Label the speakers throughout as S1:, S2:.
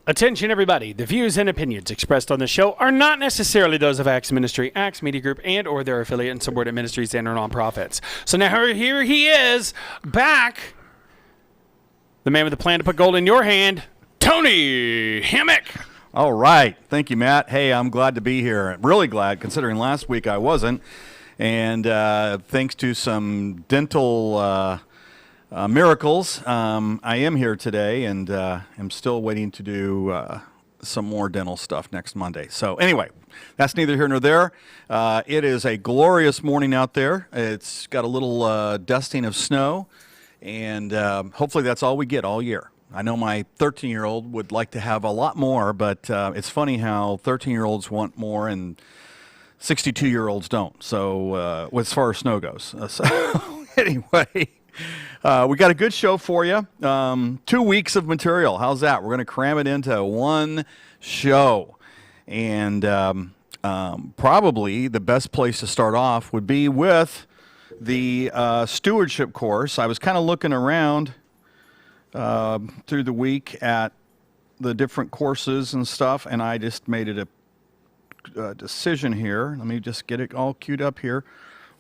S1: Attention, everybody. The views and opinions expressed on the show are not necessarily those of Acts Ministry, Acts Media Group, and or their affiliate and subordinate ministries and or nonprofits. So now here he is, back. The man with the plan to put gold in your hand, Tony Hammock.
S2: All right. Thank you, Matt. Hey, I'm glad to be here. Really glad, considering last week I wasn't. And thanks to some dental miracles, I am here today, and am still waiting to do some more dental stuff next Monday. So anyway, that's neither here nor there. It is a glorious morning out there. It's got a little dusting of snow, and hopefully that's all we get all year. I know my 13-year-old would like to have a lot more, but it's funny how 13-year-olds want more and 62-year-olds don't. So as far as snow goes. So anyway, we got a good show for you. 2 weeks of material. How's that? We're going to cram it into one show. And probably the best place to start off would be with the stewardship course. I was kind of looking around through the week at the different courses and stuff, and I just made it a decision here. Let me just get it all queued up here.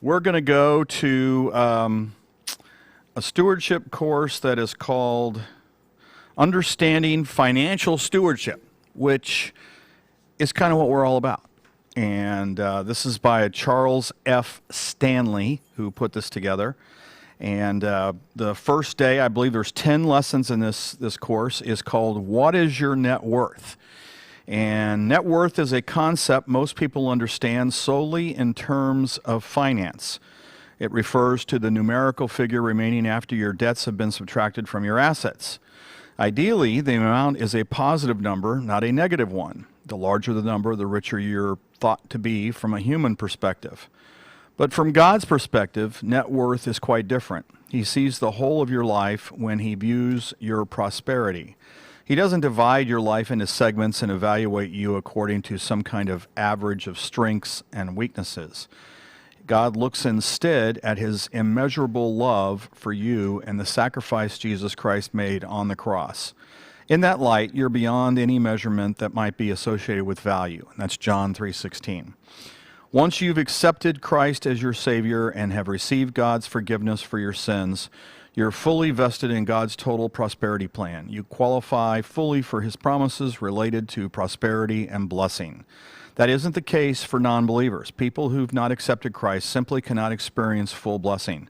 S2: We're going to go to a stewardship course that is called Understanding Financial Stewardship, which is kind of what we're all about. And this is by Charles F. Stanley, who put this together. And the first day, I believe there's 10 lessons in this course, is called What is Your Net Worth? And net worth is a concept most people understand solely in terms of finance. It refers to the numerical figure remaining after your debts have been subtracted from your assets. Ideally, the amount is a positive number, not a negative one. The larger the number, the richer you're thought to be from a human perspective. But from God's perspective, net worth is quite different. He sees the whole of your life when he views your prosperity. He doesn't divide your life into segments and evaluate you according to some kind of average of strengths and weaknesses. God looks instead at his immeasurable love for you and the sacrifice Jesus Christ made on the cross. In that light, you're beyond any measurement that might be associated with value. And that's John 3:16. Once you've accepted Christ as your Savior and have received God's forgiveness for your sins, you're fully vested in God's total prosperity plan. You qualify fully for his promises related to prosperity and blessing. That isn't the case for non-believers. People who've not accepted Christ simply cannot experience full blessing.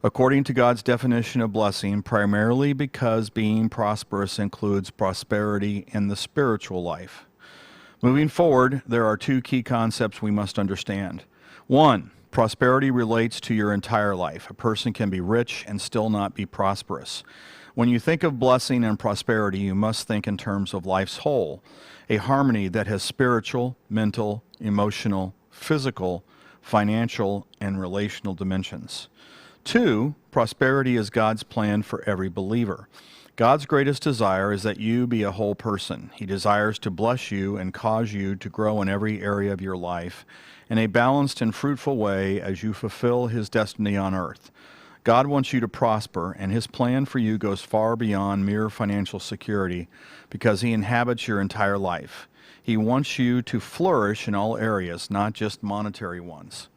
S2: According to God's definition of blessing, primarily because being prosperous includes prosperity in the spiritual life. Moving forward, there are two key concepts we must understand. One, prosperity relates to your entire life. A person can be rich and still not be prosperous. When you think of blessing and prosperity, you must think in terms of life's whole, a harmony that has spiritual, mental, emotional, physical, financial, and relational dimensions. Two, prosperity is God's plan for every believer. God's greatest desire is that you be a whole person. He desires to bless you and cause you to grow in every area of your life in a balanced and fruitful way as you fulfill his destiny on earth. God wants you to prosper, and his plan for you goes far beyond mere financial security because he inhabits your entire life. He wants you to flourish in all areas, not just monetary ones.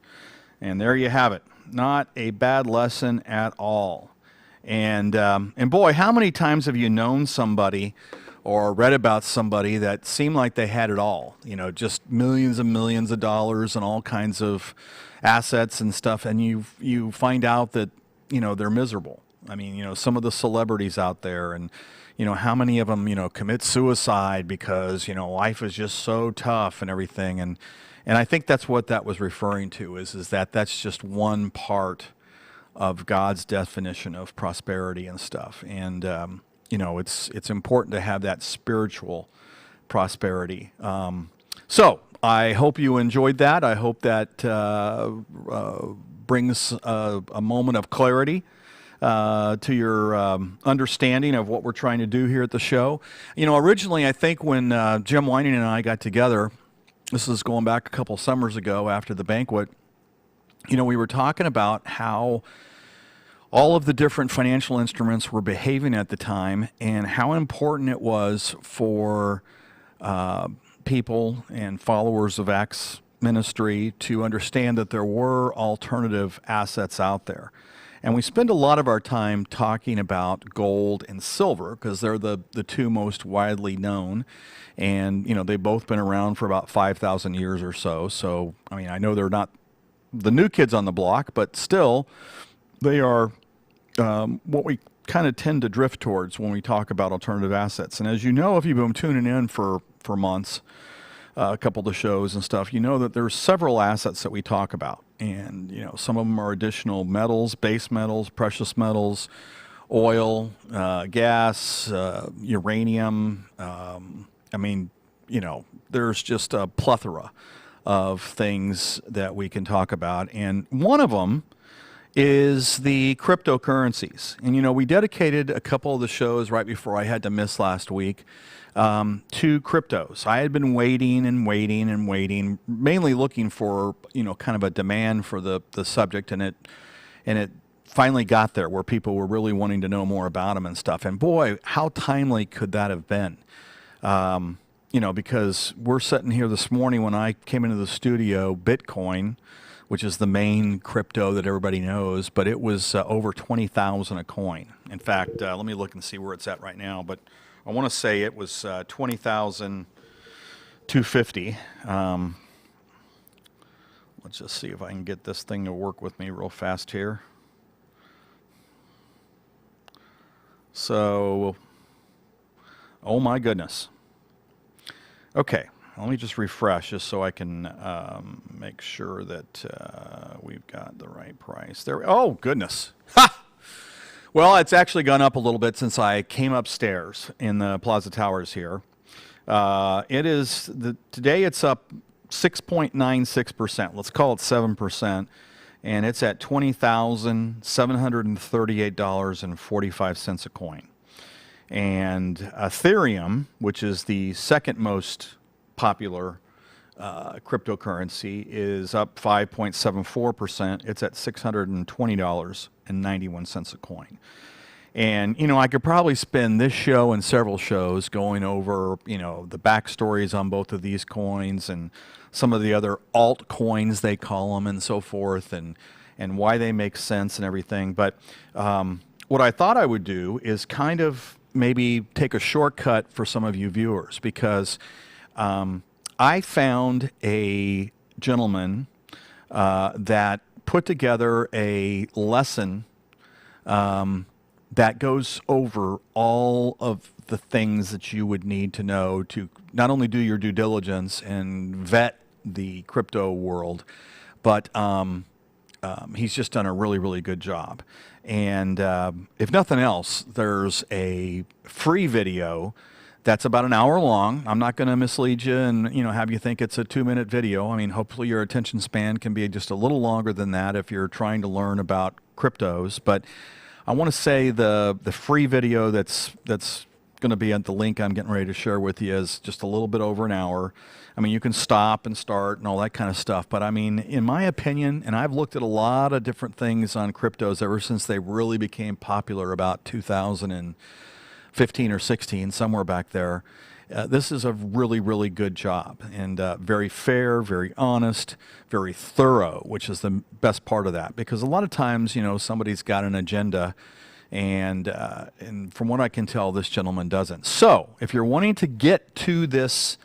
S2: And there you have it. Not a bad lesson at all. And boy, how many times have you known somebody or read about somebody that seemed like they had it all? You know, just millions and millions of dollars and all kinds of assets and stuff, and you find out that, you know, they're miserable. I mean, you know, some of the celebrities out there, and, you know, how many of them, you know, commit suicide because, you know, life is just so tough and everything. And I think that's what that was referring to, is that that's just one part of God's definition of prosperity and stuff. And, you know, it's important to have that spiritual prosperity. So I hope you enjoyed that. I hope that brings a moment of clarity to your understanding of what we're trying to do here at the show. You know, originally, I think when Jim Whining and I got together, this is going back a couple summers ago after the banquet, you know, we were talking about how all of the different financial instruments were behaving at the time and how important it was for people and followers of Acts ministry to understand that there were alternative assets out there. And we spend a lot of our time talking about gold and silver because they're the two most widely known. And, you know, they've both been around for about 5,000 years or so. So, I mean, I know they're not the new kids on the block, but still, they are what we kind of tend to drift towards when we talk about alternative assets. And as you know, if you've been tuning in for months, a couple of the shows and stuff, you know that there's several assets that we talk about. And, you know, some of them are additional metals, base metals, precious metals, oil, gas, uranium. I mean, you know, there's just a plethora of things that we can talk about. And one of them is the cryptocurrencies. And, you know, we dedicated a couple of the shows right before I had to miss last week to cryptos. I had been waiting and waiting and waiting, mainly looking for, you know, kind of a demand for the subject, and it finally got there where people were really wanting to know more about them and stuff. And boy, how timely could that have been? You know, because we're sitting here this morning when I came into the studio, Bitcoin, which is the main crypto that everybody knows, but it was over 20,000 a coin. In fact, let me look and see where it's at right now, but I want to say it was 20,250. Let's just see if I can get this thing to work with me real fast here. So, oh my goodness. Okay. Let me just refresh just so I can make sure that we've got the right price. There. Oh, goodness. Ha! Well, it's actually gone up a little bit since I came upstairs in the Plaza Towers here. Today it's up 6.96%. Let's call it 7%. And it's at $20,738.45 a coin. And Ethereum, which is the second most popular cryptocurrency, is up 5.74%. It's at $620.91 a coin. And, you know, I could probably spend this show and several shows going over, you know, the backstories on both of these coins and some of the other altcoins, they call them, and so forth, and why they make sense and everything. But what I thought I would do is kind of maybe take a shortcut for some of you viewers, because I found a gentleman that put together a lesson that goes over all of the things that you would need to know to not only do your due diligence and vet the crypto world, but he's just done a really, really good job. And if nothing else, there's a free video that's about an hour long. I'm not going to mislead you and, you know, have you think it's a 2-minute video. I mean, hopefully your attention span can be just a little longer than that if you're trying to learn about cryptos. But I want to say the free video that's going to be at the link I'm getting ready to share with you is just a little bit over an hour. I mean, you can stop and start and all that kind of stuff. But I mean, in my opinion, and I've looked at a lot of different things on cryptos ever since they really became popular about 2015 or 16, somewhere back there. This is a really, really good job, and very fair, very honest, very thorough, which is the best part of that. Because a lot of times, you know, somebody's got an agenda, and from what I can tell, this gentleman doesn't. So if you're wanting to get to this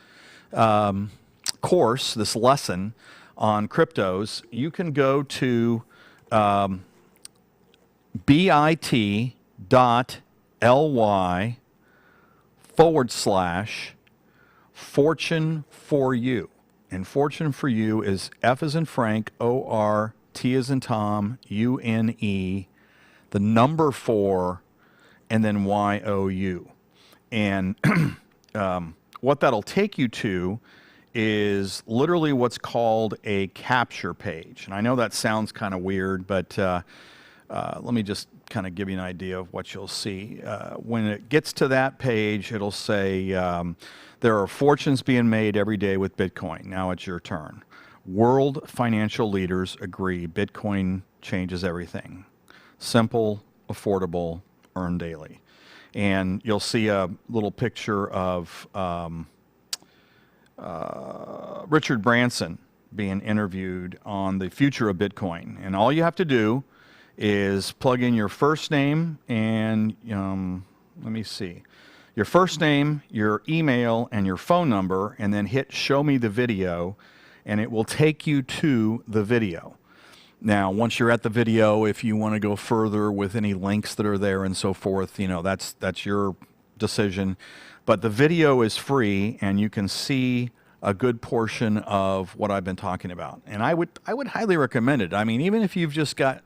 S2: course, this lesson on cryptos, you can go to bit.ly/fortune for you. And fortune for you is F as in Frank, O-R, T as in Tom, U-N-E, the number 4, and then Y-O-U. And what that'll take you to is literally what's called a capture page. And I know that sounds kind of weird, but let me just kind of give you an idea of what you'll see. When it gets to that page, it'll say, there are fortunes being made every day with Bitcoin. Now it's your turn. World financial leaders agree Bitcoin changes everything. Simple, affordable, earn daily. And you'll see a little picture of Richard Branson being interviewed on the future of Bitcoin. And all you have to do is plug in your first name and, let me see, your first name, your email, and your phone number, and then hit show me the video, and it will take you to the video. Now, once you're at the video, if you want to go further with any links that are there and so forth, that's your decision. But the video is free, and you can see a good portion of what I've been talking about. And I would highly recommend it. I mean, even if you've just got,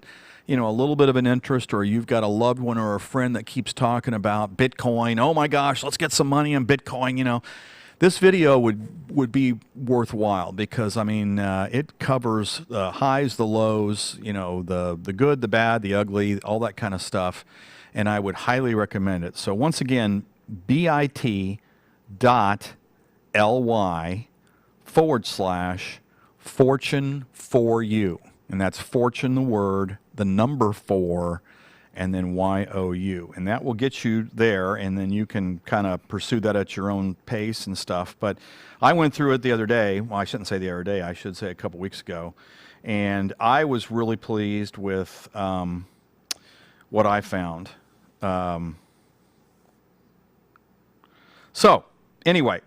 S2: a little bit of an interest, or you've got a loved one or a friend that keeps talking about Bitcoin, oh my gosh, let's get some money in Bitcoin, this video would be worthwhile, because it covers the highs, the lows, the good, the bad, the ugly, all that kind of stuff, and I would highly recommend it. So once again, bit.ly/fortune for you, and that's fortune the word, the number 4, and then YOU. And that will get you there, and then you can kind of pursue that at your own pace and stuff. But I went through it the other day. Well, I shouldn't say the other day. I should say a couple weeks ago. And I was really pleased with what I found. So, anyway,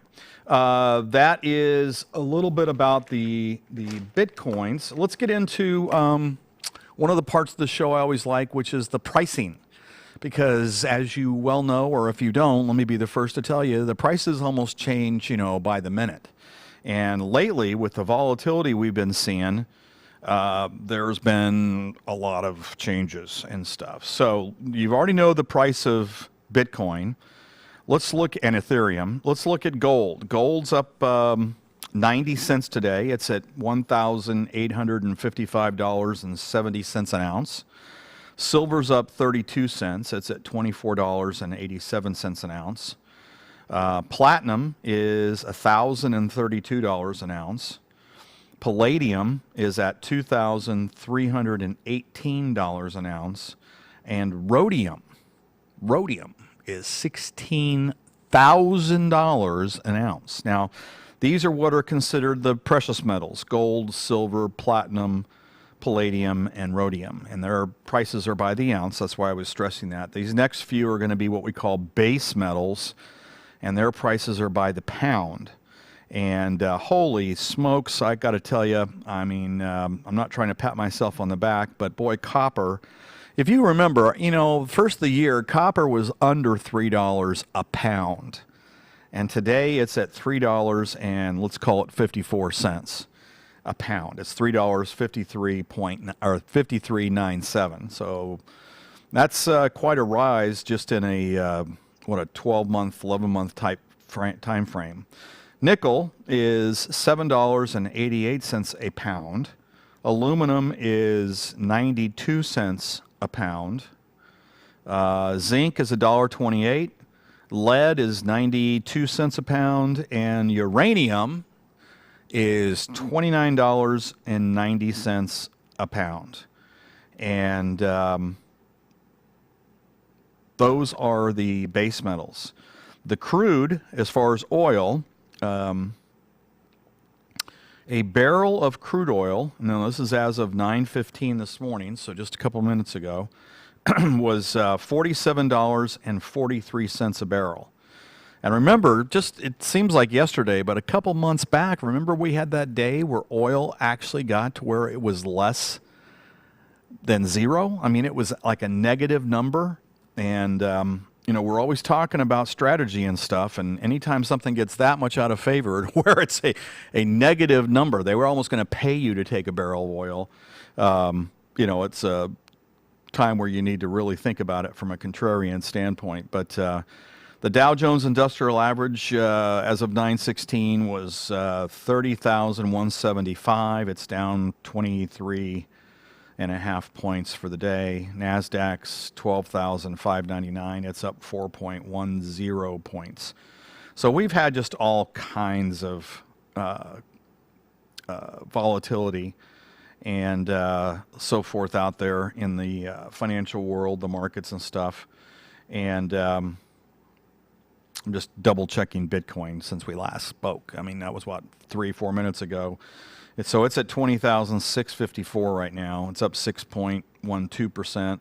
S2: that is a little bit about the Bitcoins. Let's get into one of the parts of the show I always like, which is the pricing. Because as you well know, or if you don't, let me be the first to tell you, the prices almost change, by the minute. And lately, with the volatility we've been seeing, there's been a lot of changes and stuff. So you already know the price of Bitcoin. Let's look at Ethereum. Let's look at gold. Gold's up 90 cents today. It's at $1,855.70 an ounce. Silver's up 32 cents. It's at $24.87 an ounce. Platinum is $1,032 an ounce. Palladium is at $2,318 an ounce. And rhodium is $16,000 an ounce. Now, these are what are considered the precious metals: gold, silver, platinum, palladium, and rhodium. And their prices are by the ounce. That's why I was stressing that. These next few are going to be what we call base metals, and their prices are by the pound. And holy smokes, I got to tell you, I'm not trying to pat myself on the back, but boy, copper. If you remember, first of the year, copper was under $3 a pound. And today it's at $3 and let's call it 54 cents a pound. It's $3.53.97. So that's quite a rise just in a 12-month, 11-month type time frame. Nickel is $7.88 a pound. Aluminum is 92 cents a pound. Zinc is $1.28. Lead is 92 cents a pound, and uranium is $29.90 a pound. And those are the base metals. The crude, as far as oil, a barrel of crude oil, now this is as of 9:15 this morning, so just a couple minutes ago, was $47.43 a barrel. And remember, it seems like yesterday, but a couple months back, remember we had that day where oil actually got to where it was less than zero? It was like a negative number. And, we're always talking about strategy and stuff. And anytime something gets that much out of favor, where it's a negative number, they were almost going to pay you to take a barrel of oil. It's a time where you need to really think about it from a contrarian standpoint. But the Dow Jones Industrial Average as of 9/16 was 30,175. It's down 23.5 points for the day. NASDAQ's 12,599. It's up 4.10 points. So we've had just all kinds of volatility. and so forth out there in the financial world, the markets and stuff. And I'm just double checking Bitcoin since we last spoke. I mean, that was what, 3-4 minutes ago. So it's at 20,654 right now. It's up 6.12%.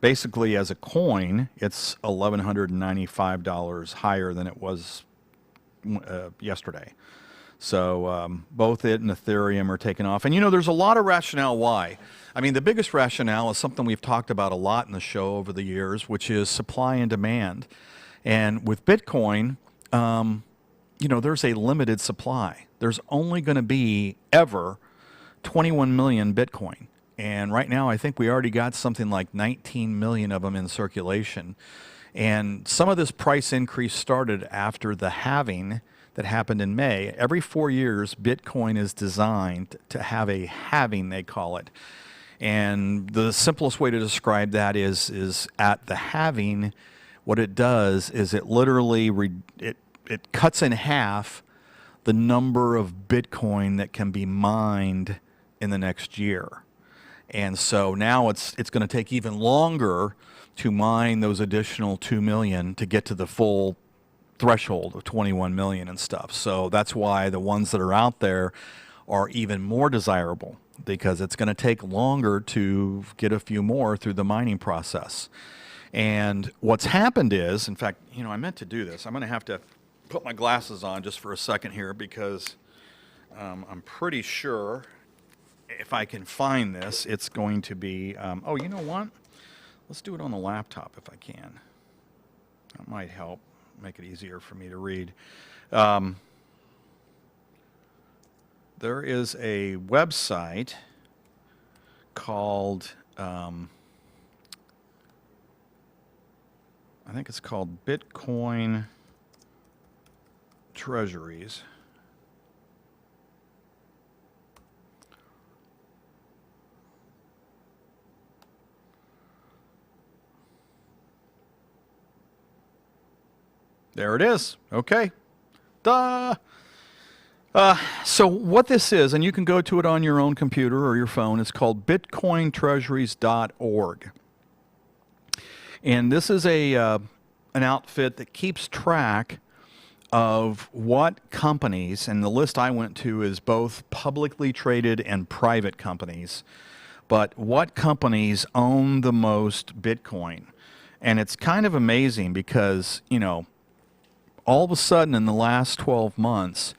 S2: Basically, as a coin, it's $1,195 higher than it was yesterday. So both it and Ethereum are taking off. And, you know, there's a lot of rationale why. I mean, the biggest rationale is something we've talked about a lot in the show over the years, which is supply and demand. And with Bitcoin, you know, there's a limited supply. There's only going to be ever 21 million Bitcoin. And right now, I think we already got something like 19 million of them in circulation. And some of this price increase started after the halving that happened in May. Every 4 years, Bitcoin is designed to have a halving, they call it. And the simplest way to describe that is at the halving, what it does is it literally it cuts in half the number of Bitcoin that can be mined in the next year. And so now it's going to take even longer to mine those additional 2 million to get to the full threshold of 21 million and stuff. So that's why the ones that are out there are even more desirable, because it's going to take longer to get a few more through the mining process. And what's happened is, in fact, you know, I meant to do this. I'm going to have to put my glasses on just for a second here, because I'm pretty sure if I can find this, it's going to be, oh, you know what? Let's do it on the laptop if I can. That might help make it easier for me to read. There is a website called, I think it's called Bitcoin Treasuries. There it is. Okay. Duh. So what this is, and you can go to it on your own computer or your phone, it's called bitcointreasuries.org. And this is an outfit that keeps track of what companies, and the list I went to is both publicly traded and private companies, but what companies own the most Bitcoin. And it's kind of amazing because, you know, all of a sudden in the last 12 months,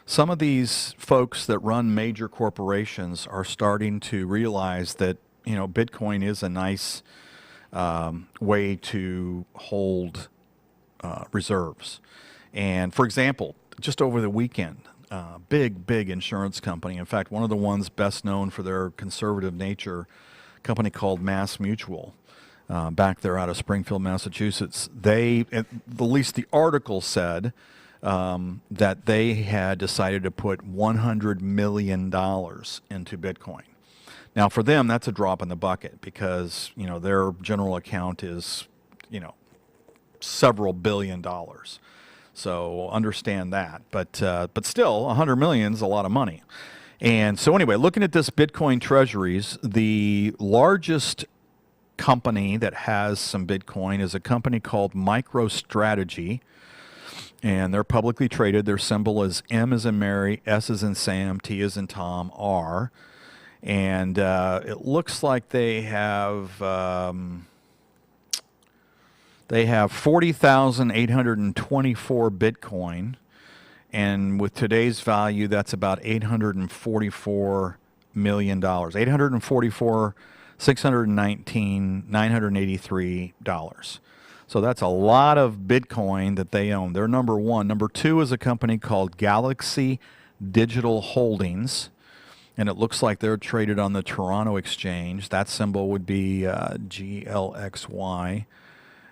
S2: some of these folks that run major corporations are starting to realize that, you know, Bitcoin is a nice way to hold reserves. And for example, just over the weekend, big insurance company, in fact, one of the ones best known for their conservative nature, a company called Mass Mutual, back there out of Springfield, Massachusetts, they, at least the article said, that they had decided to put $100 million into Bitcoin. Now, for them, that's a drop in the bucket because, you know, their general account is, you know, several billion dollars. So understand that. But still, 100 million is a lot of money. And so anyway, looking at this Bitcoin Treasuries, the largest company that has some Bitcoin is a company called MicroStrategy, and they're publicly traded. Their symbol is M as in Mary, S as in Sam, T as in Tom, R. And it looks like they have 40,824 Bitcoin, and with today's value, that's about $844 million. $619,983. So that's a lot of Bitcoin that they own. They're number one. Number two is a company called Galaxy Digital Holdings, and it looks like they're traded on the Toronto Exchange. That symbol would be GLXY,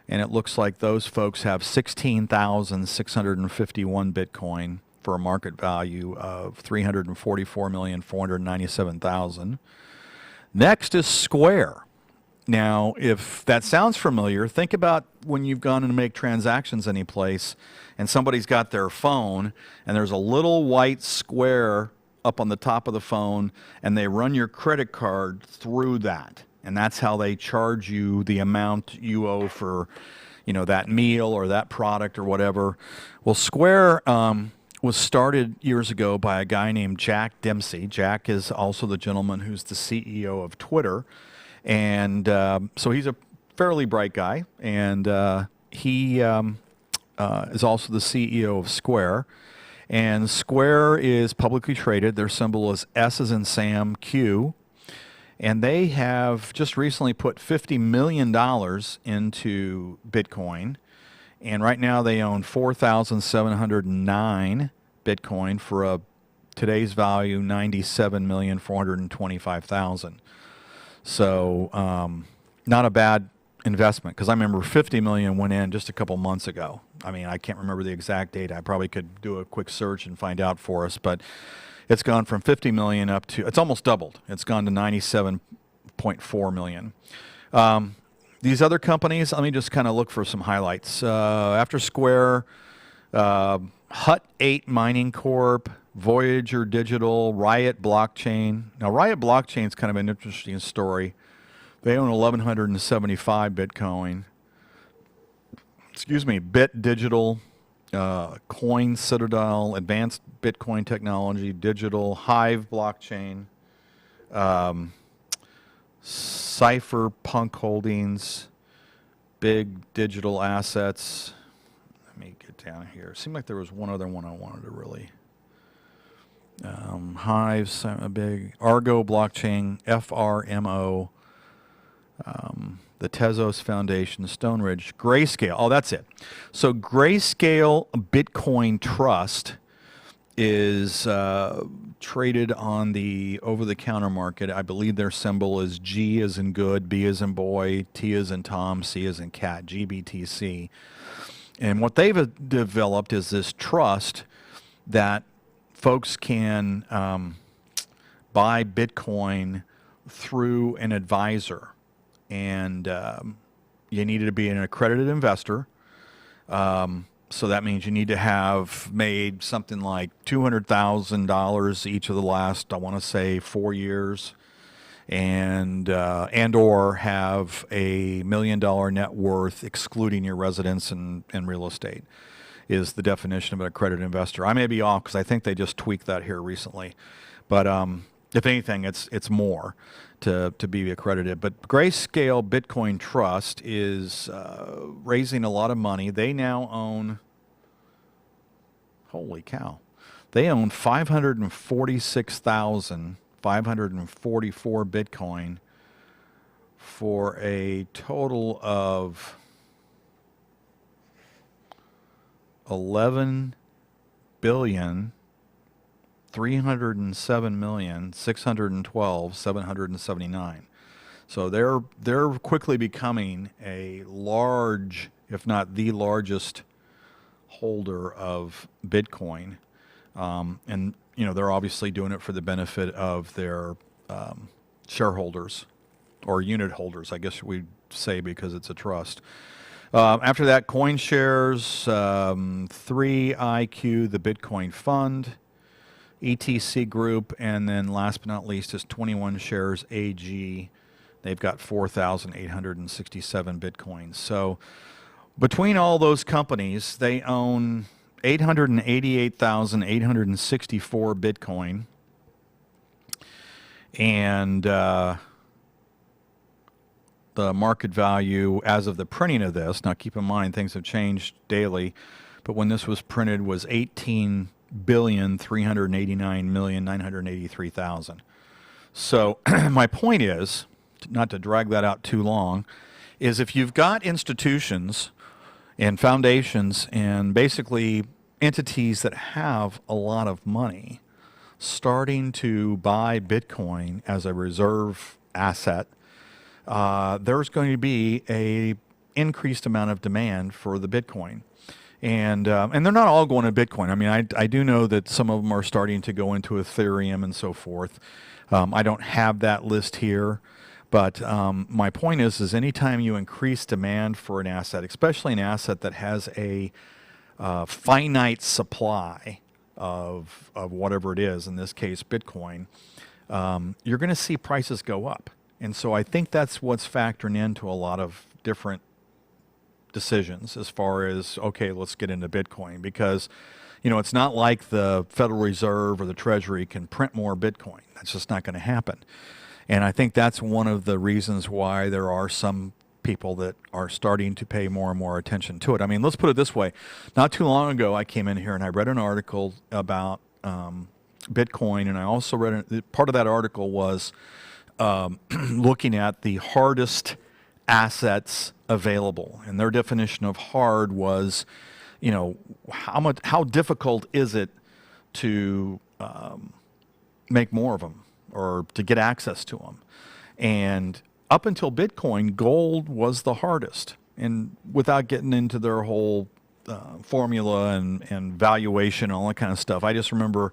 S2: and it looks like those folks have 16,651 Bitcoin for a market value of $344,497,000. Next is Square. Now, if that sounds familiar, think about when you've gone to make transactions any place and somebody's got their phone and there's a little white square up on the top of the phone, and they run your credit card through that. And that's how they charge you the amount you owe for, that meal or that product or whatever. Well, Square was started years ago by a guy named Jack Dempsey. Jack is also the gentleman who's the CEO of Twitter. And so he's a fairly bright guy. And he is also the CEO of Square. And Square is publicly traded. Their symbol is S as in Sam, Q. And they have just recently put $50 million into Bitcoin. And right now they own 4,709 Bitcoin for today's value, $97,425,000. So not a bad investment, because I remember 50 million went in just a couple months ago. I mean, I can't remember the exact date. I probably could do a quick search and find out for us, but it's gone from 50 million up to, it's almost doubled. It's gone to 97.4 million. These other companies, let me just kind of look for some highlights. After Square, Hut 8 Mining Corp, Voyager Digital, Riot Blockchain. Now, Riot Blockchain is kind of an interesting story. They own 1,175 Bitcoin. Excuse me, Bit Digital, Coin Citadel, Advanced Bitcoin Technology, Digital, Hive Blockchain, Cypherpunk Holdings, Big Digital Assets. Let me get down here. It seemed like there was one other one I wanted to really. Hive, Big, Argo Blockchain, FRMO, the Tezos Foundation, Stone Ridge, Grayscale. Oh, that's it. So Grayscale Bitcoin Trust is traded on the over-the-counter market. I believe their symbol is G as in good, B as in boy, T as in Tom, C as in cat, GBTC. And what they've developed is this trust that folks can buy Bitcoin through an advisor. And you need to be an accredited investor. So that means you need to have made something like $200,000 each of the last, I want to say, 4 years, and or have a $1 million net worth excluding your residence and real estate is the definition of an accredited investor. I may be off because I think they just tweaked that here recently. But if anything, it's more to be accredited. But Grayscale Bitcoin Trust is raising a lot of money. They now own, holy cow, they own 546,544 Bitcoin for a total of 11,307,612,779. So they're quickly becoming a large, if not the largest, holder of Bitcoin, and they're obviously doing it for the benefit of their shareholders or unit holders, I guess we'd say, because it's a trust. After that, CoinShares, 3iQ, the Bitcoin Fund, ETC Group, and then last but not least is 21 Shares AG. They've got 4,867 Bitcoins. So between all those companies, they own 888,864 Bitcoin. And the market value as of the printing of this, now keep in mind things have changed daily, but when this was printed was 18,389,983,000. So my point is, not to drag that out too long, is if you've got institutions and foundations and basically entities that have a lot of money starting to buy Bitcoin as a reserve asset, there's going to be a increased amount of demand for the Bitcoin. And they're not all going to Bitcoin. I mean, I do know that some of them are starting to go into Ethereum and so forth. I don't have that list here. But my point is anytime you increase demand for an asset, especially an asset that has a finite supply, of whatever it is, in this case, Bitcoin, you're going to see prices go up. And so I think that's what's factoring into a lot of different decisions as far as, okay, let's get into Bitcoin, because, it's not like the Federal Reserve or the Treasury can print more Bitcoin. That's just not going to happen. And I think that's one of the reasons why there are some people that are starting to pay more and more attention to it. I mean, let's put it this way. Not too long ago, I came in here and I read an article about Bitcoin, and I also read part of that article was looking at the hardest assets available, and their definition of hard was, how difficult is it to make more of them or to get access to them. And up until Bitcoin, gold was the hardest. And without getting into their whole formula and valuation and all that kind of stuff, I just remember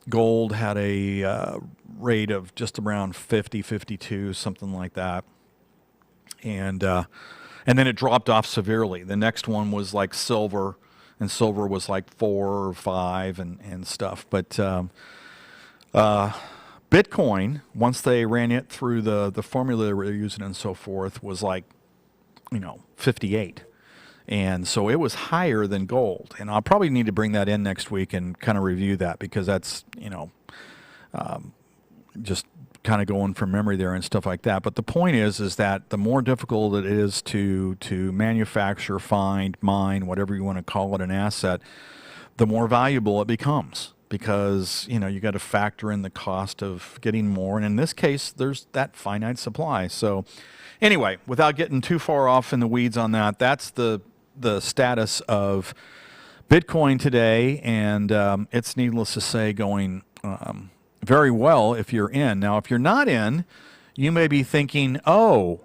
S2: gold had a rate of just around 50, 52, something like that. And then it dropped off severely. The next one was like silver, and silver was like 4 or 5 and stuff. But Bitcoin, once they ran it through the formula they were using and so forth, was like, 58. And so it was higher than gold. And I'll probably need to bring that in next week and kind of review that, because that's, just kind of going from memory there and stuff like that. But the point is that the more difficult it is to manufacture, find, mine, whatever you want to call it, an asset, the more valuable it becomes, because, you got to factor in the cost of getting more. And in this case, there's that finite supply. So anyway, without getting too far off in the weeds on that, that's the status of Bitcoin today. And it's needless to say going very well if you're in. Now, if you're not in, you may be thinking, oh,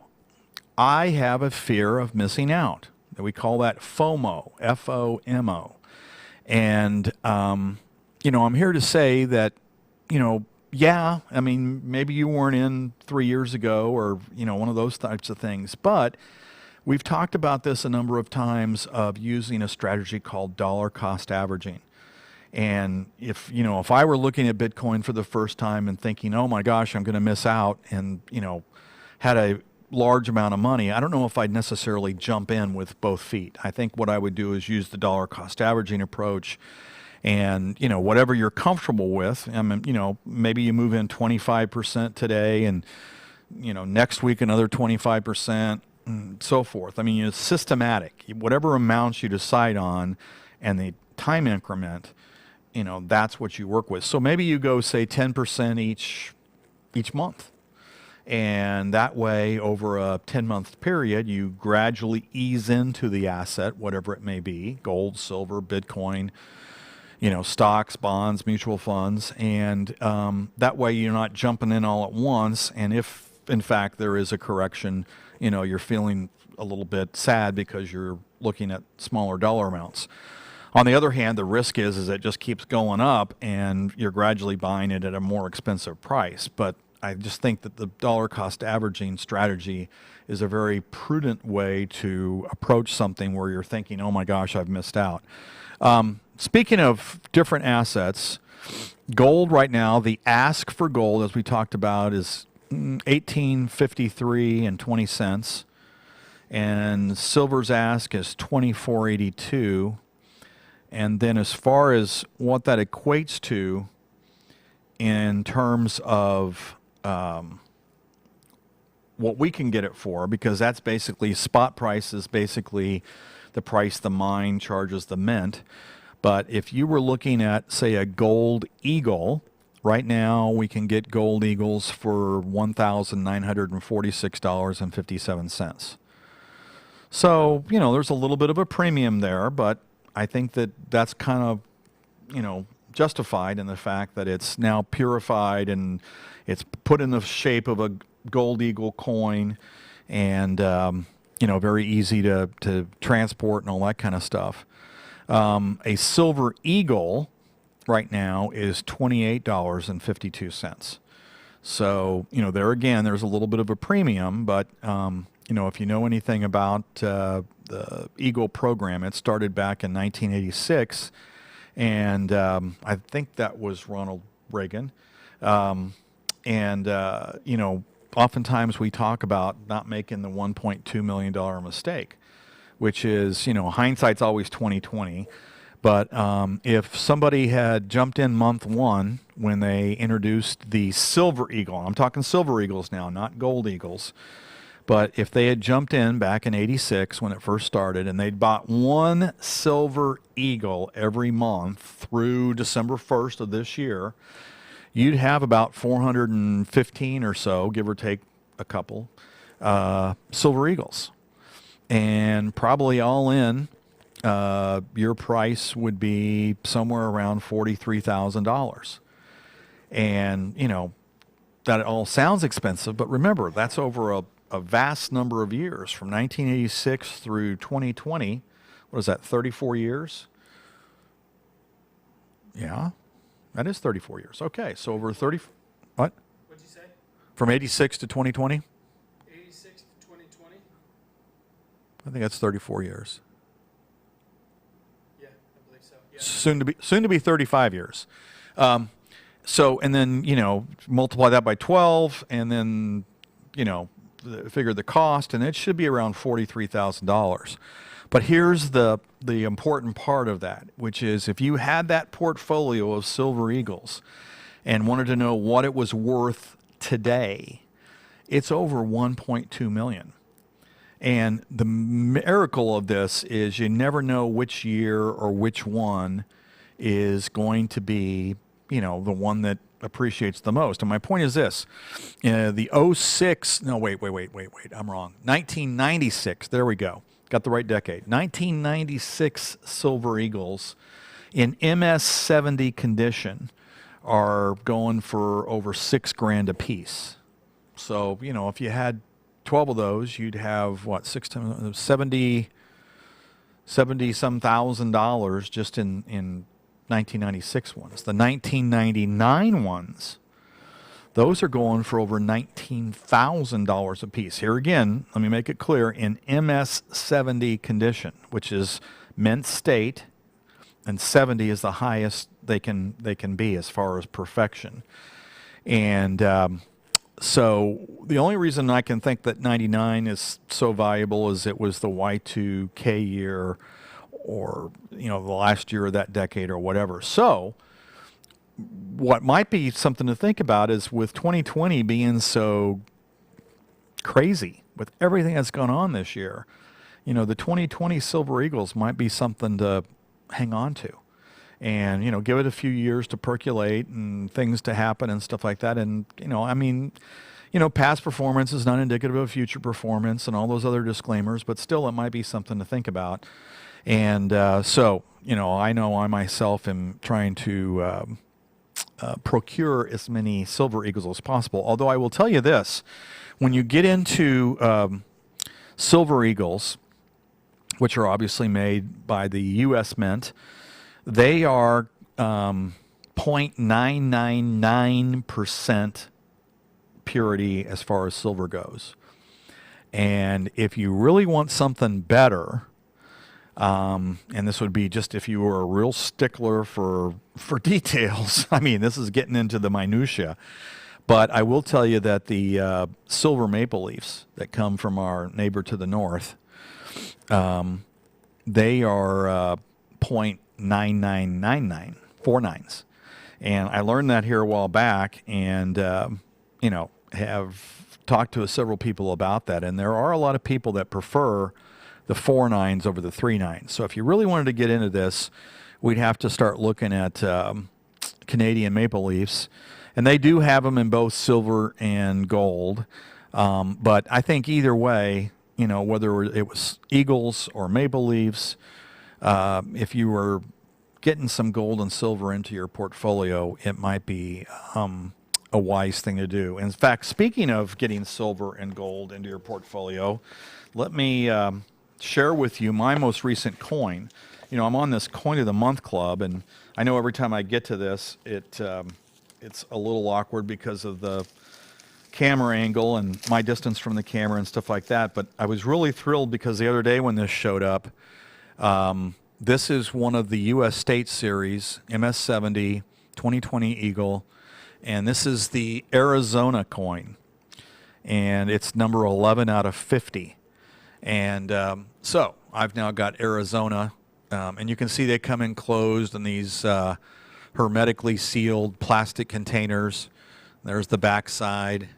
S2: I have a fear of missing out. We call that FOMO, F-O-M-O. And, I'm here to say that, yeah, I mean, maybe you weren't in 3 years ago or, one of those types of things. But we've talked about this a number of times of using a strategy called dollar cost averaging. And if I were looking at Bitcoin for the first time and thinking, oh my gosh, I'm going to miss out, and, had a large amount of money, I don't know if I'd necessarily jump in with both feet. I think what I would do is use the dollar cost averaging approach. And, whatever you're comfortable with, maybe you move in 25% today and, next week another 25%, and so forth. I mean, it's systematic. Whatever amounts you decide on and the time increment, that's what you work with. So maybe you go, say, 10% each month. And that way, over a 10-month period, you gradually ease into the asset, whatever it may be, gold, silver, Bitcoin, stocks, bonds, mutual funds. And that way you're not jumping in all at once. And if, in fact, there is a correction, you're feeling a little bit sad because you're looking at smaller dollar amounts. On the other hand, the risk is it just keeps going up and you're gradually buying it at a more expensive price. But I just think that the dollar cost averaging strategy is a very prudent way to approach something where you're thinking, oh my gosh, I've missed out. Speaking of different assets, gold right now, the ask for gold, as we talked about, is $18.53 and 20 cents. And silver's ask is $24.82. And then as far as what that equates to in terms of what we can get it for, because that's basically spot price is basically the price the mine charges the mint. But if you were looking at, say, a gold eagle, right now we can get gold eagles for $1,946.57. So, there's a little bit of a premium there, but I think that that's kind of, justified in the fact that it's now purified and it's put in the shape of a gold eagle coin and, very easy to transport and all that kind of stuff. A silver eagle right now is $28.52. So, there again, there's a little bit of a premium, but, if you know anything about the Eagle program, it started back in 1986, and I think that was Ronald Reagan. Oftentimes we talk about not making the $1.2 million mistake, which is, hindsight's always 20/20. But if somebody had jumped in month one when they introduced the Silver Eagle, I'm talking Silver Eagles now, not Gold Eagles, but if they had jumped in back in '86 when it first started and they'd bought one Silver Eagle every month through December 1st of this year, you'd have about 415 or so, give or take a couple, Silver Eagles. And probably all in, your price would be somewhere around $43,000. And, that all sounds expensive, but remember, that's over a vast number of years, from 1986 through 2020. What is that, 34 years? Yeah, that is 34 years. Okay, so over 30, what?
S1: What'd you say?
S2: From 86 to 2020?
S1: 86 to 2020?
S2: I think that's 34 years.
S1: Yeah, I believe so. Yeah.
S2: Soon to be 35 years. And then, multiply that by 12 and then, figure the cost, and it should be around $43,000. But here's the important part of that, which is if you had that portfolio of Silver Eagles and wanted to know what it was worth today, it's over $1.2 million. And the miracle of this is you never know which year or which one is going to be, the one that appreciates the most. And my point is this, the 06, no, wait, I'm wrong. 1996, there we go. Got the right decade. 1996 Silver Eagles in MS-70 condition are going for over $6,000 a piece. So, if you had 12 of those, you'd have what, 70 some $1,000 just in 1996 ones. The 1999 ones, those are going for over $19,000 a piece. Here again, let me make it clear, in MS-70 condition, which is mint state, and 70 is the highest they can be as far as perfection. And so the only reason I can think that 99 is so valuable is it was the Y2K year, or the last year of that decade or whatever. So what might be something to think about is, with 2020 being so crazy with everything that's gone on this year, the 2020 Silver Eagles might be something to hang on to, and give it a few years to percolate and things to happen and stuff like that. And past performance is not indicative of future performance and all those other disclaimers, but still it might be something to think about. And so I know I myself am trying to procure as many Silver Eagles as possible. Although I will tell you this, when you get into Silver Eagles, which are obviously made by the U.S. Mint, they are 0.999% purity as far as silver goes. And if you really want something better, and this would be just if you were a real stickler for details. I mean, this is getting into the minutia. But I will tell you that the silver maple leafs that come from our neighbor to the north, they are 0.9999, 4 nines. And I learned that here a while back, and have talked to several people about that. And there are a lot of people that prefer the 4 nines over the 3 nines. So if you really wanted to get into this, we'd have to start looking at Canadian maple leafs. And they do have them in both silver and gold. But I think either way, whether it was Eagles or maple leafs, if you were getting some gold and silver into your portfolio, it might be a wise thing to do. In fact, speaking of getting silver and gold into your portfolio, let me share with you my most recent coin. I'm on this Coin of the Month Club, and I know every time I get to this, it's a little awkward because of the camera angle and my distance from the camera and stuff like that. But I was really thrilled because the other day when this showed up, This is one of the U.S. State Series, MS-70, 2020 Eagle, and this is the Arizona coin, and it's number 11 out of 50. And so I've now got Arizona, and you can see they come enclosed in these hermetically sealed plastic containers. There's the back side,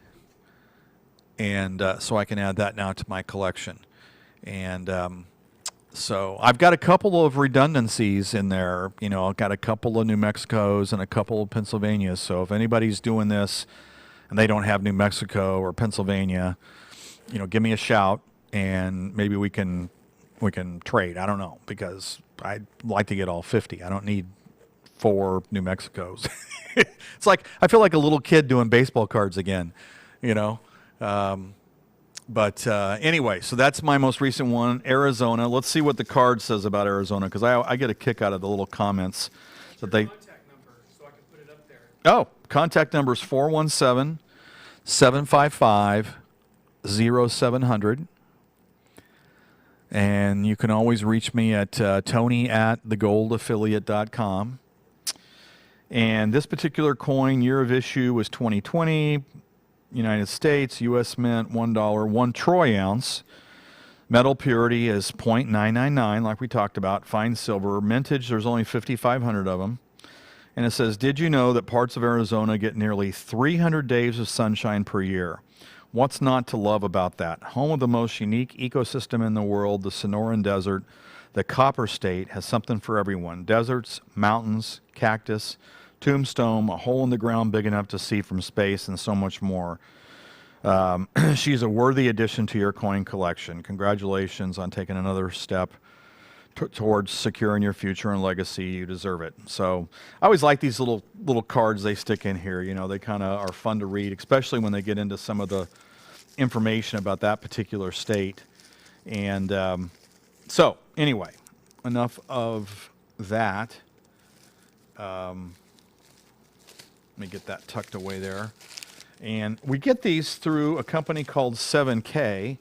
S2: and so I can add that now to my collection. And so I've got a couple of redundancies in there. You know, I've got a couple of New Mexicos and a couple of Pennsylvanias. So if anybody's doing this and they don't have New Mexico or Pennsylvania, you know, give me a shout and maybe we can trade. I don't know, because I'd like to get all 50. I don't need 4 New Mexicos. It's like I feel like a little kid doing baseball cards again, you know. But anyway, so that's my most recent one, Arizona. Let's see what the card says about Arizona, because I get a kick out of the little comments that they.
S1: Contact number, so I can put it up there.
S2: Oh, contact number is 417-755-0700. And you can always reach me at tony@thegoldaffiliate.com. And this particular coin, year of issue was 2020, United States, U.S. Mint, $1, 1 troy ounce. Metal purity is 0.999, like we talked about, fine silver. Mintage, there's only 5,500 of them. And it says, did you know that parts of Arizona get nearly 300 days of sunshine per year? What's not to love about that? Home of the most unique ecosystem in the world, the Sonoran Desert, the Copper State has something for everyone. Deserts, mountains, cactus, tombstone, a hole in the ground big enough to see from space, and so much more. She's a worthy addition to your coin collection. Congratulations on taking another step towards securing your future and legacy. You deserve it. So I always like these little cards they stick in here. You know, they kind of are fun to read, especially when they get into some of the information about that particular state. And so anyway, enough of that. Let me get that tucked away there. And we get these through a company called 7K.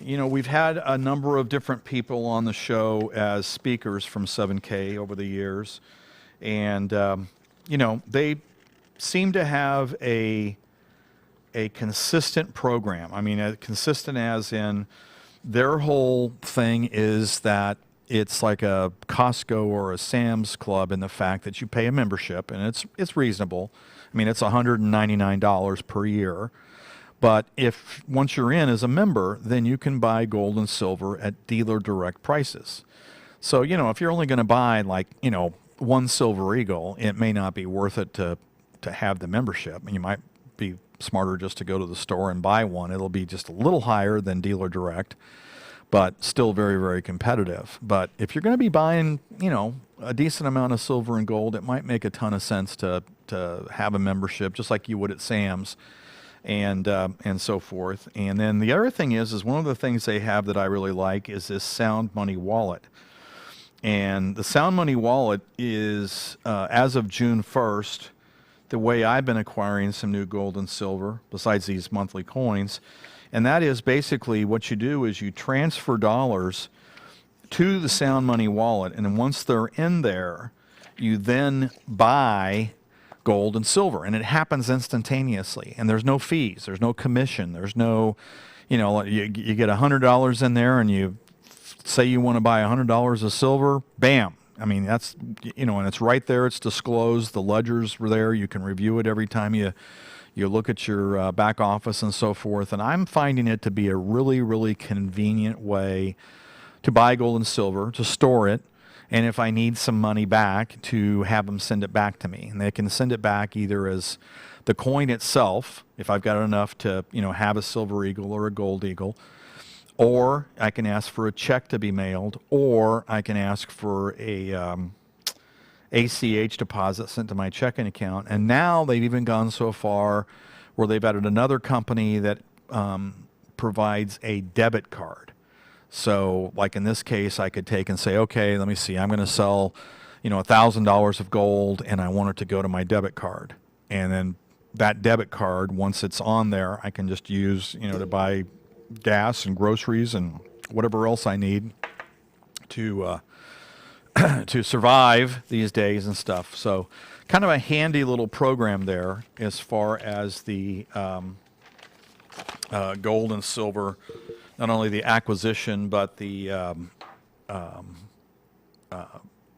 S2: You know, we've had a number of different people on the show as speakers from 7K over the years. And, you know, they seem to have a consistent program. I mean, consistent as in their whole thing is that it's like a Costco or a Sam's Club in the fact that you pay a membership, and it's reasonable. I mean, it's $199 per year. But if once you're in as a member, then you can buy gold and silver at dealer direct prices. So, you know, if you're only going to buy like, you know, 1 silver eagle, it may not be worth it to have the membership. And you might be smarter just to go to the store and buy one. It'll be just a little higher than dealer direct, but still very, very competitive. But if you're going to be buying, you know, a decent amount of silver and gold, it might make a ton of sense to have a membership, just like you would at Sam's. And so forth. And then the other thing is one of the things they have that I really like is this Sound Money wallet. And the Sound Money wallet is, as of June 1st, the way I've been acquiring some new gold and silver, besides these monthly coins. And that is basically what you do is you transfer dollars to the Sound Money wallet. And then once they're in there, you then buy gold and silver, and it happens instantaneously, and there's no fees, there's no commission, there's no, you know, you get $100 in there and you say you want to buy $100 of silver, bam. I mean, that's, you know, and it's right there, it's disclosed, the ledgers were there, you can review it every time you look at your back office and so forth. And I'm finding it to be a really, really convenient way to buy gold and silver, to store it, and if I need some money back, to have them send it back to me. And they can send it back either as the coin itself, if I've got enough to, you know, have a silver eagle or a gold eagle, or I can ask for a check to be mailed, or I can ask for a ACH deposit sent to my checking account. And now they've even gone so far where they've added another company that provides a debit card. So, like in this case, I could take and say, okay, let me see, I'm going to sell, you know, $1,000 of gold, and I want it to go to my debit card. And then that debit card, once it's on there, I can just use, you know, to buy gas and groceries and whatever else I need to to survive these days and stuff. So kind of a handy little program there as far as the gold and silver, not only the acquisition, but the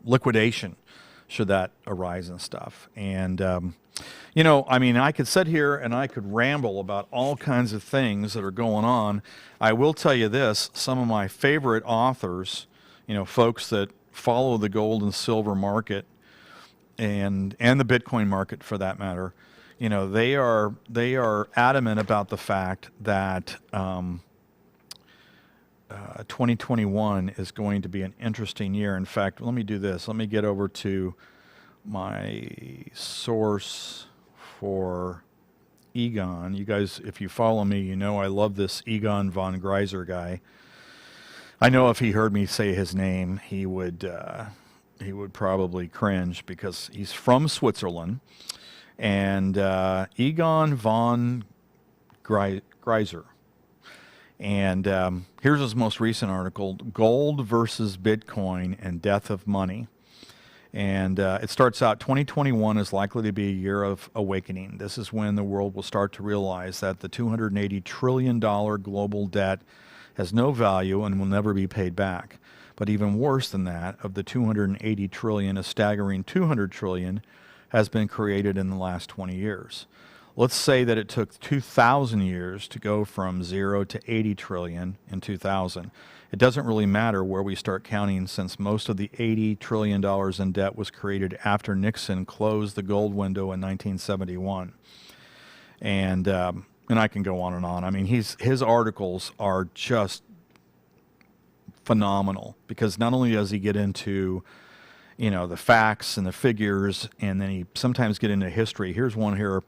S2: liquidation should that arise and stuff. And, I mean, I could sit here and I could ramble about all kinds of things that are going on. I will tell you this, some of my favorite authors, folks that follow the gold and silver market and the Bitcoin market for that matter, they are adamant about the fact that 2021 is going to be an interesting year. In fact, let me do this. Let me get over to my source for Egon. You guys, if you follow me, you know I love this Egon von Greiser guy. I know if he heard me say his name, he would probably cringe because he's from Switzerland. And Egon von Greiser. And here's his most recent article, Gold versus Bitcoin and Death of Money. And it starts out, 2021 is likely to be a year of awakening. This is when the world will start to realize that the $280 trillion global debt has no value and will never be paid back. But even worse than that, of the 280 trillion, a staggering 200 trillion has been created in the last 20 years. Let's say that it took 2,000 years to go from 0 to 80 trillion in 2000. It doesn't really matter where we start counting, since most of the $80 trillion in debt was created after Nixon closed the gold window in 1971. And I can go on and on. I mean, his articles are just phenomenal, because not only does he get into the facts and the figures, and then he sometimes get into history. Here's one here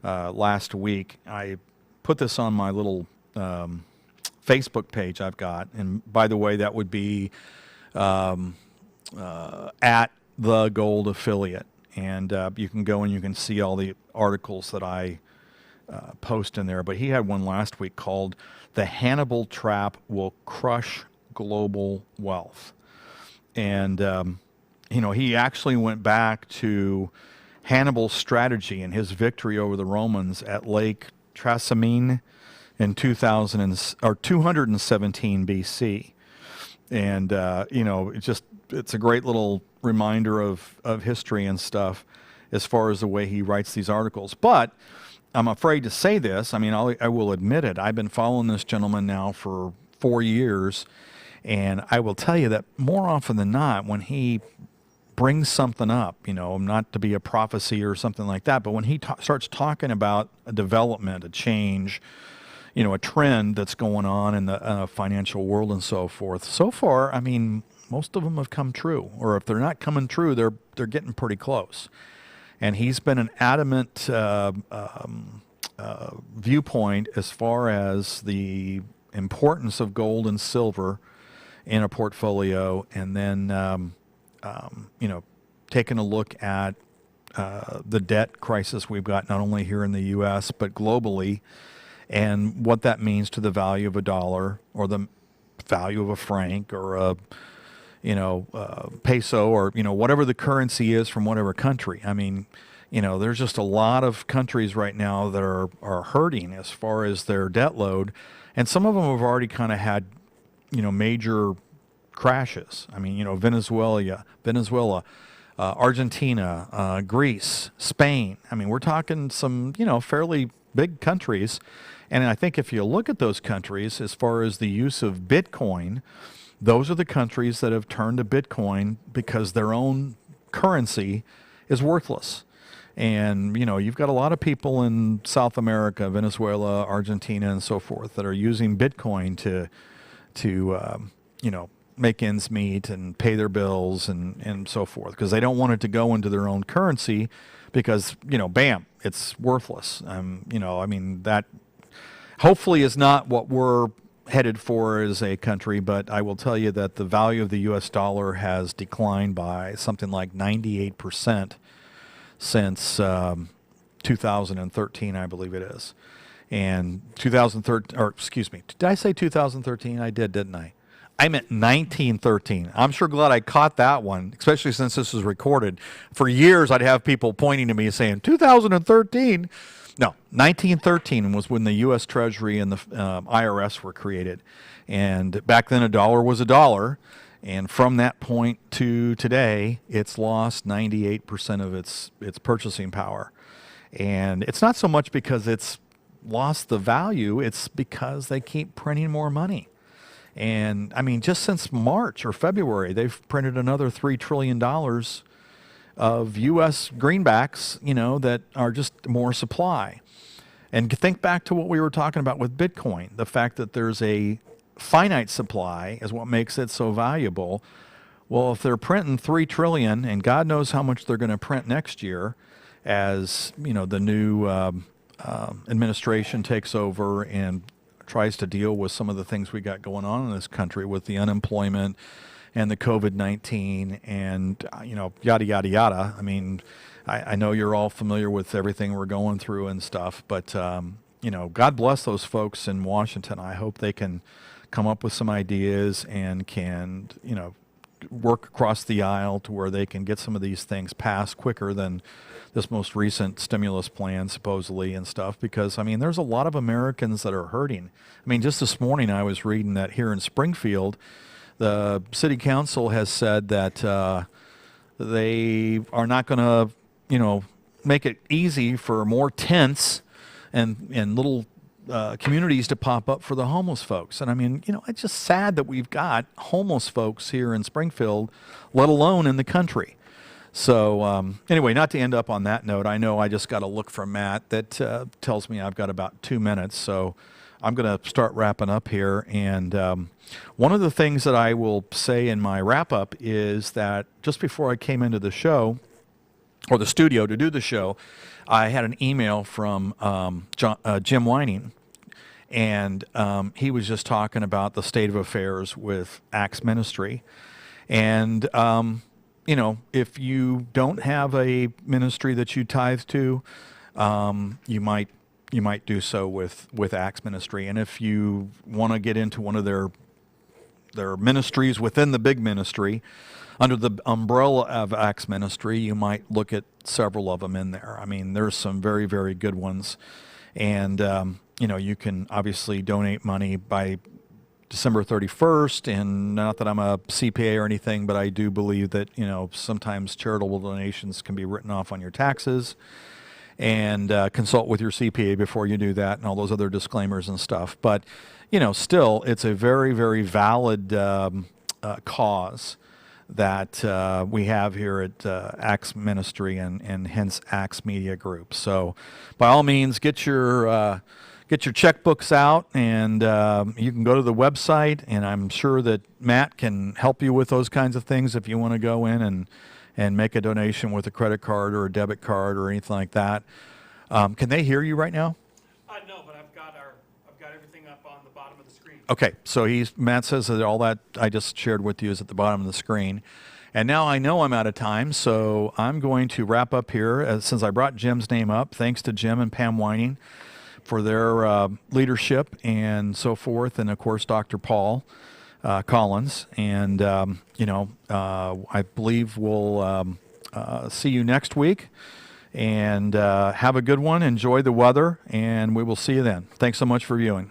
S2: last week. I put this on my little Facebook page I've got, and by the way, that would be at the Gold Affiliate, and you can go and you can see all the articles that I post in there. But he had one last week called "The Hannibal Trap Will Crush Global Wealth," and he actually went back to Hannibal's strategy and his victory over the Romans at Lake Trasimene in 217 BC. And, it's a great little reminder of history and stuff as far as the way he writes these articles. But I'm afraid to say this. I mean, I will admit it. I've been following this gentleman now for 4 years. And I will tell you that more often than not, when he brings something up, not to be a prophecy or something like that, but when he starts talking about a development, a change, a trend that's going on in the financial world and so forth, so far, I mean, most of them have come true. Or if they're not coming true, they're getting pretty close. And he's been an adamant viewpoint as far as the importance of gold and silver in a portfolio, and then taking a look at the debt crisis we've got not only here in the U.S. but globally, and what that means to the value of a dollar, or the value of a franc, or a peso, or whatever the currency is from whatever country. I mean, there's just a lot of countries right now that are hurting as far as their debt load, and some of them have already kind of had major crashes. I mean, Venezuela, Argentina, Greece, Spain. I mean, we're talking some, fairly big countries. And I think if you look at those countries, as far as the use of Bitcoin, those are the countries that have turned to Bitcoin because their own currency is worthless. And, you've got a lot of people in South America, Venezuela, Argentina, and so forth that are using Bitcoin to make ends meet and pay their bills and so forth, because they don't want it to go into their own currency because, bam, it's worthless. I mean, that hopefully is not what we're headed for as a country, but I will tell you that the value of the U.S. dollar has declined by something like 98% since 2013, I believe it is. And 2013, or excuse me, did I say 2013? I did, didn't I? I meant 1913. I'm sure glad I caught that one, especially since this was recorded. For years, I'd have people pointing to me saying, 2013. No, 1913 was when the U.S. Treasury and the IRS were created. And back then, a dollar was a dollar. And from that point to today, it's lost 98% of its purchasing power. And it's not so much because it's lost the value, it's because they keep printing more money. And I mean, just since March or February, they've printed another $3 trillion of U.S. greenbacks, that are just more supply. And think back to what we were talking about with Bitcoin. The fact that there's a finite supply is what makes it so valuable. Well, if they're printing $3 trillion, and God knows how much they're going to print next year as, the new administration takes over and tries to deal with some of the things we got going on in this country with the unemployment and the COVID-19 and, yada, yada, yada. I mean, I know you're all familiar with everything we're going through and stuff, but, God bless those folks in Washington. I hope they can come up with some ideas and can, work across the aisle to where they can get some of these things passed quicker than this most recent stimulus plan, supposedly, and stuff, because, I mean, there's a lot of Americans that are hurting. I mean, just this morning I was reading that here in Springfield, the city council has said that they are not going to, make it easy for more tents and little communities to pop up for the homeless folks. And I mean, it's just sad that we've got homeless folks here in Springfield, let alone in the country. So anyway, not to end up on that note, I know I just got a look from Matt that tells me I've got about 2 minutes. So I'm going to start wrapping up here. And one of the things that I will say in my wrap up is that just before I came into the show, or the studio to do the show, I had an email from Jim Whining. And he was just talking about the state of affairs with Acts Ministry. And if you don't have a ministry that you tithe to, you might do so with Acts Ministry. And if you want to get into one of their ministries within the big ministry, under the umbrella of Acts Ministry, you might look at several of them in there. I mean, there's some very, very good ones. And, you can obviously donate money by December 31st, and not that I'm a CPA or anything, but I do believe that, sometimes charitable donations can be written off on your taxes, and consult with your CPA before you do that and all those other disclaimers and stuff. But, still, it's a very, very valid cause that we have here at Acts Ministry and hence Acts Media Group. So by all means, get your checkbooks out, and you can go to the website, and I'm sure that Matt can help you with those kinds of things if you want to go in and make a donation with a credit card or a debit card or anything like that. Can they hear you right now?
S1: No, but I've got everything up on the bottom of the screen.
S2: Okay, so Matt says that all that I just shared with you is at the bottom of the screen. And now I know I'm out of time, so I'm going to wrap up here. Since I brought Jim's name up, thanks to Jim and Pam Whining for their leadership and so forth, and of course Dr. Paul Collins. And I believe we'll see you next week. And have a good one. Enjoy the weather, and we will see you then. Thanks so much for viewing.